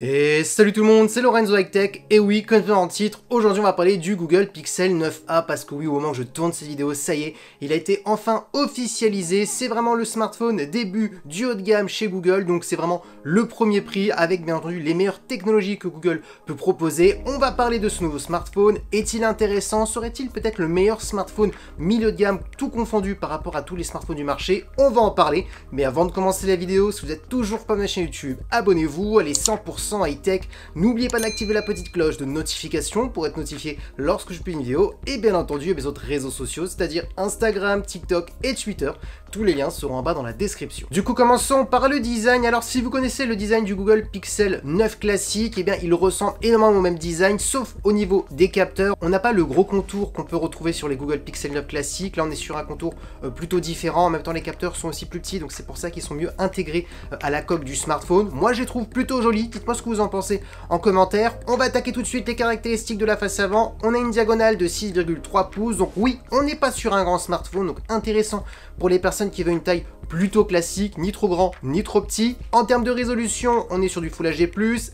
Et salut tout le monde, c'est Lorenzo High Tech, et oui, comme dans le titre, aujourd'hui on va parler du Google Pixel 9a, parce que oui, au moment où je tourne cette vidéo, ça y est, il a été enfin officialisé, c'est vraiment le smartphone début du haut de gamme chez Google, donc c'est vraiment le premier prix, avec bien entendu les meilleures technologies que Google peut proposer. On va parler de ce nouveau smartphone, est-il intéressant, serait-il peut-être le meilleur smartphone milieu de gamme, tout confondu par rapport à tous les smartphones du marché? On va en parler, mais avant de commencer la vidéo, si vous êtes toujours pas ma chaîne YouTube, abonnez-vous, allez 100% high-tech. N'oubliez pas d'activer la petite cloche de notification pour être notifié lorsque je publie une vidéo, et bien entendu mes autres réseaux sociaux, c'est-à-dire Instagram, TikTok et Twitter. Tous les liens seront en bas dans la description. Du coup, commençons par le design. Alors, si vous connaissez le design du Google Pixel 9 classique, eh bien, il ressemble énormément au même design, sauf au niveau des capteurs. On n'a pas le gros contour qu'on peut retrouver sur les Google Pixel 9 classiques. Là, on est sur un contour plutôt différent. En même temps, les capteurs sont aussi plus petits, donc c'est pour ça qu'ils sont mieux intégrés à la coque du smartphone. Moi, je les trouve plutôt jolis. Dites-moi ce que vous en pensez en commentaire. On va attaquer tout de suite les caractéristiques de la face avant. On a une diagonale de 6,3 pouces, donc oui, on n'est pas sur un grand smartphone, donc intéressant pour les personnes qui veulent une taille plutôt classique, ni trop grand, ni trop petit. En termes de résolution, on est sur du Full HD+,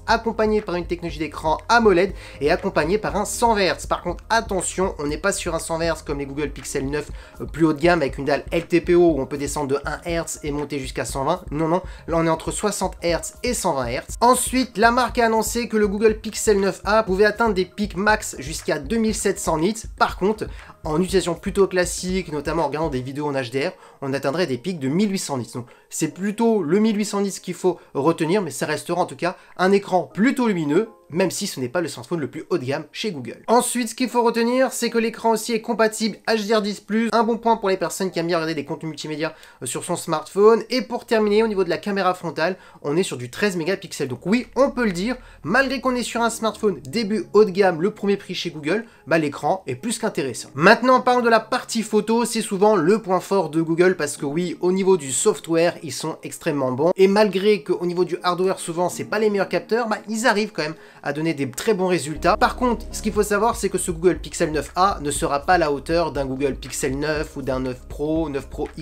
accompagné par une technologie d'écran AMOLED et accompagné par un 100 Hz. Par contre, attention, on n'est pas sur un 100 Hz comme les Google Pixel 9 plus haut de gamme avec une dalle LTPO où on peut descendre de 1 Hz et monter jusqu'à 120. Non, non, là on est entre 60 Hz et 120 Hz. Ensuite, la marque a annoncé que le Google Pixel 9a pouvait atteindre des pics max jusqu'à 2700 nits. Par contre, en utilisation plutôt classique, notamment en regardant des vidéos en HDR, on atteindrait des pics de 1800 nits. Donc c'est plutôt le 1800 nits qu'il faut retenir, mais ça restera en tout cas un écran plutôt lumineux, même si ce n'est pas le smartphone le plus haut de gamme chez Google. Ensuite, ce qu'il faut retenir, c'est que l'écran aussi est compatible HDR10+, un bon point pour les personnes qui aiment bien regarder des contenus multimédia sur son smartphone. Et pour terminer, au niveau de la caméra frontale, on est sur du 13 mégapixels. Donc oui, on peut le dire, malgré qu'on est sur un smartphone début haut de gamme, le premier prix chez Google, bah l'écran est plus qu'intéressant. Maintenant, parlons de la partie photo, c'est souvent le point fort de Google, parce que oui, au niveau du software, ils sont extrêmement bons. Et malgré qu'au niveau du hardware, souvent, c'est pas les meilleurs capteurs, bah ils arrivent quand même à donner des très bons résultats. Par contre, ce qu'il faut savoir, c'est que ce Google Pixel 9a ne sera pas à la hauteur d'un Google Pixel 9 ou d'un 9 Pro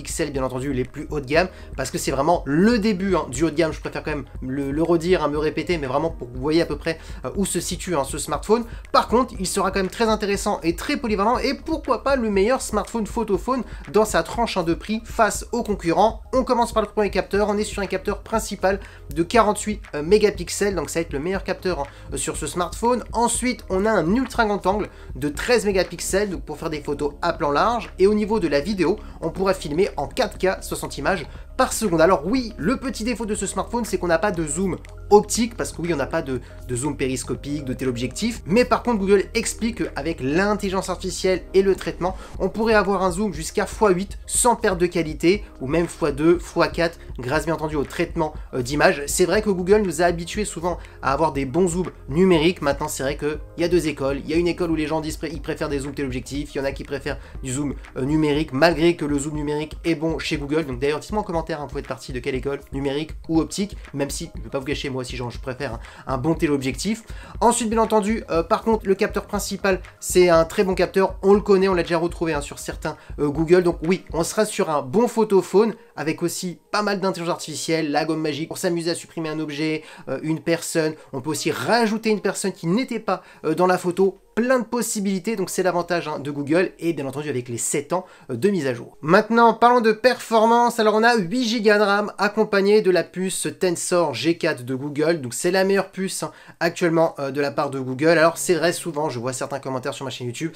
XL, bien entendu, les plus haut de gamme, parce que c'est vraiment le début du haut de gamme. Je préfère quand même le redire, me répéter, mais vraiment pour que vous voyez à peu près où se situe ce smartphone. Par contre, il sera quand même très intéressant et très polyvalent, et pourquoi pas le meilleur smartphone photophone dans sa tranche de prix face aux concurrents. On commence par le premier capteur. On est sur un capteur principal de 48 mégapixels, donc ça va être le meilleur capteur sur ce smartphone. Ensuite, on a un ultra grand angle de 13 mégapixels, donc pour faire des photos à plan large. Et au niveau de la vidéo, on pourra filmer en 4K 60 images par seconde. Alors oui, le petit défaut de ce smartphone, c'est qu'on n'a pas de zoom optique, parce que oui, on n'a pas de zoom périscopique, de téléobjectif, mais par contre Google explique qu'avec l'intelligence artificielle et le traitement, on pourrait avoir un zoom jusqu'à x8 sans perte de qualité, ou même x2, x4, grâce bien entendu au traitement d'image. C'est vrai que Google nous a habitués souvent à avoir des bons zooms numériques. Maintenant, c'est vrai qu'il y a deux écoles. Il y a une école où les gens disent qu'ils préfèrent des zooms téléobjectifs, il y en a qui préfèrent du zoom numérique, malgré que le zoom numérique est bon chez Google. Donc d'ailleurs, dites-moi en commentaire, vous êtes parti de quelle école, numérique ou optique, même si, je ne vais pas vous cacher, moi aussi je préfère un bon téléobjectif. Ensuite, bien entendu, par contre, le capteur principal, c'est un très bon capteur, on le connaît, on l'a déjà retrouvé sur certains Google, donc oui, on sera sur un bon photophone, avec aussi pas mal d'intelligence artificielle, la gomme magique pour s'amuser à supprimer un objet, une personne. On peut aussi rajouter une personne qui n'était pas dans la photo. Plein de possibilités, donc c'est l'avantage de Google, et bien entendu avec les 7 ans de mise à jour. Maintenant, parlons de performance. Alors on a 8 Go de RAM accompagné de la puce Tensor G4 de Google, donc c'est la meilleure puce actuellement de la part de Google. Alors c'est vrai, souvent je vois certains commentaires sur ma chaîne YouTube,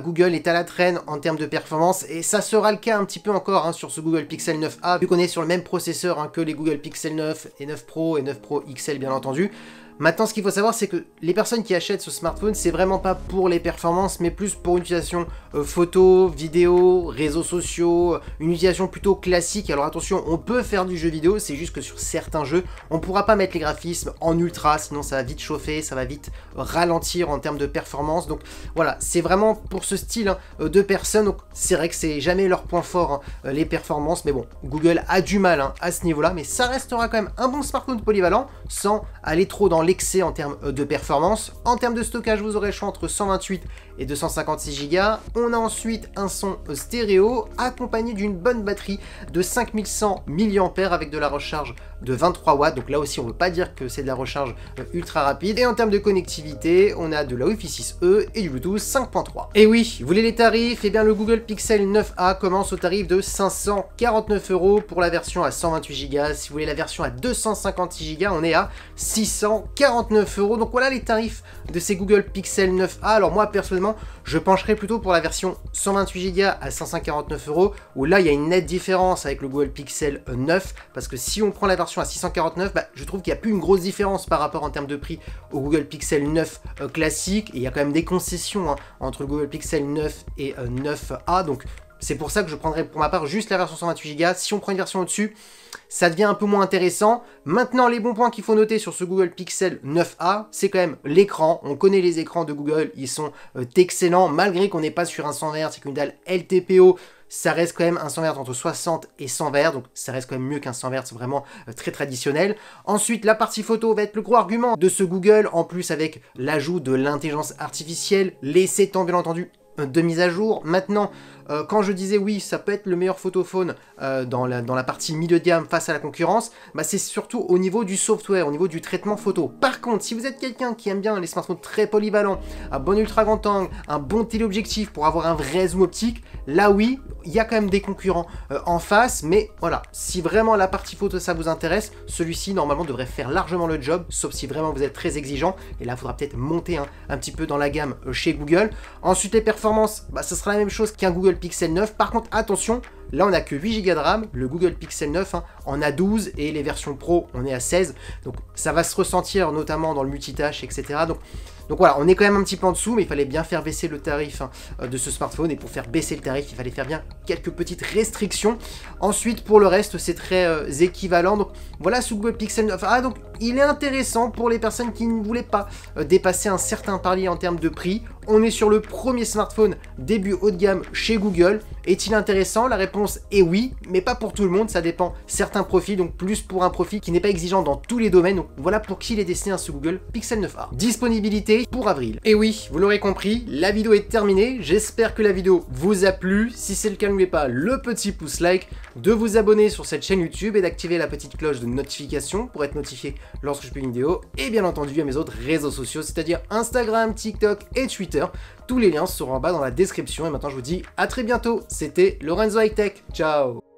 Google est à la traîne en termes de performance, et ça sera le cas un petit peu encore sur ce Google Pixel 9a, vu qu'on est sur le même processeur que les Google Pixel 9 et 9 Pro et 9 Pro XL bien entendu. Maintenant, ce qu'il faut savoir, c'est que les personnes qui achètent ce smartphone, c'est vraiment pas pour les performances, mais plus pour une utilisation photo, vidéo, réseaux sociaux, une utilisation plutôt classique. Alors attention, on peut faire du jeu vidéo, c'est juste que sur certains jeux, on pourra pas mettre les graphismes en ultra, sinon ça va vite chauffer, ça va vite ralentir en termes de performance. Donc voilà, c'est vraiment pour ce style de personnes. Donc c'est vrai que c'est jamais leur point fort, les performances, mais bon, Google a du mal à ce niveau-là, mais ça restera quand même un bon smartphone polyvalent, sans aller trop dans l'excès en termes de performance. En termes de stockage, vous aurez le choix entre 128 et 256 Go. On a ensuite un son stéréo accompagné d'une bonne batterie de 5100 mAh avec de la recharge de 23 watts. Donc là aussi, on ne veut pas dire que c'est de la recharge ultra rapide. Et en termes de connectivité, on a de la Wi-Fi 6E et du Bluetooth 5.3. Et oui, vous voulez les tarifs? Eh bien, le Google Pixel 9a commence au tarif de 549 € pour la version à 128 Go. Si vous voulez la version à 256 Go, on est à 649 €. Donc voilà les tarifs de ces Google Pixel 9a. Alors moi, personnellement, je pencherais plutôt pour la version 128 Go à 549 €, où là, il y a une nette différence avec le Google Pixel 9, parce que si on prend la version à 649, je trouve qu'il n'y a plus une grosse différence par rapport en termes de prix au Google Pixel 9 classique, et il y a quand même des concessions entre le Google Pixel 9 et 9a, donc c'est pour ça que je prendrais pour ma part juste la version 128 Go. Si on prend une version au-dessus, ça devient un peu moins intéressant. Maintenant, les bons points qu'il faut noter sur ce Google Pixel 9a, c'est quand même l'écran. On connaît les écrans de Google, ils sont excellents, malgré qu'on n'est pas sur un 100 Hz, c'est qu'une dalle LTPO, ça reste quand même un 100 Hz entre 60 et 100 Hz, donc ça reste quand même mieux qu'un 100 Hz vraiment très traditionnel. Ensuite, la partie photo va être le gros argument de ce Google, en plus avec l'ajout de l'intelligence artificielle, les 7 ans bien entendu de mise à jour. Maintenant, quand je disais oui, ça peut être le meilleur photophone dans la partie milieu de gamme face à la concurrence, c'est surtout au niveau du software, au niveau du traitement photo. Par contre, si vous êtes quelqu'un qui aime bien les smartphones très polyvalents, un bon ultra grand angle, un bon téléobjectif pour avoir un vrai zoom optique, là oui, il y a quand même des concurrents en face, mais voilà, si vraiment la partie photo ça vous intéresse, celui-ci normalement devrait faire largement le job, sauf si vraiment vous êtes très exigeant, et là il faudra peut-être monter un petit peu dans la gamme chez Google. Ensuite, les performances, ce sera la même chose qu'un Google Pixel 9, par contre attention, là on n'a que 8 Go de RAM, le Google Pixel 9 en a 12 et les versions Pro on est à 16, donc ça va se ressentir notamment dans le multitâche, etc. Donc voilà, on est quand même un petit peu en dessous, mais il fallait bien faire baisser le tarif de ce smartphone, et pour faire baisser le tarif, il fallait faire bien quelques petites restrictions. Ensuite, pour le reste, c'est très équivalent. Donc voilà ce Google Pixel 9. Ah, donc il est intéressant pour les personnes qui ne voulaient pas dépasser un certain palier en termes de prix. On est sur le premier smartphone début haut de gamme chez Google. Est-il intéressant? La réponse est oui, mais pas pour tout le monde, ça dépend certains profils, donc plus pour un profil qui n'est pas exigeant dans tous les domaines. Donc voilà pour qui il est destiné ce Google Pixel 9a. Disponibilité pour avril. Et oui, vous l'aurez compris, la vidéo est terminée. J'espère que la vidéo vous a plu. Si c'est le cas, n'oubliez pas le petit pouce like, de vous abonner sur cette chaîne YouTube et d'activer la petite cloche de notification pour être notifié lorsque je publie une vidéo, et bien entendu à mes autres réseaux sociaux, c'est-à-dire Instagram, TikTok et Twitter. Tous les liens seront en bas dans la description, et maintenant je vous dis à très bientôt. C'était Lorenzo High Tech, ciao.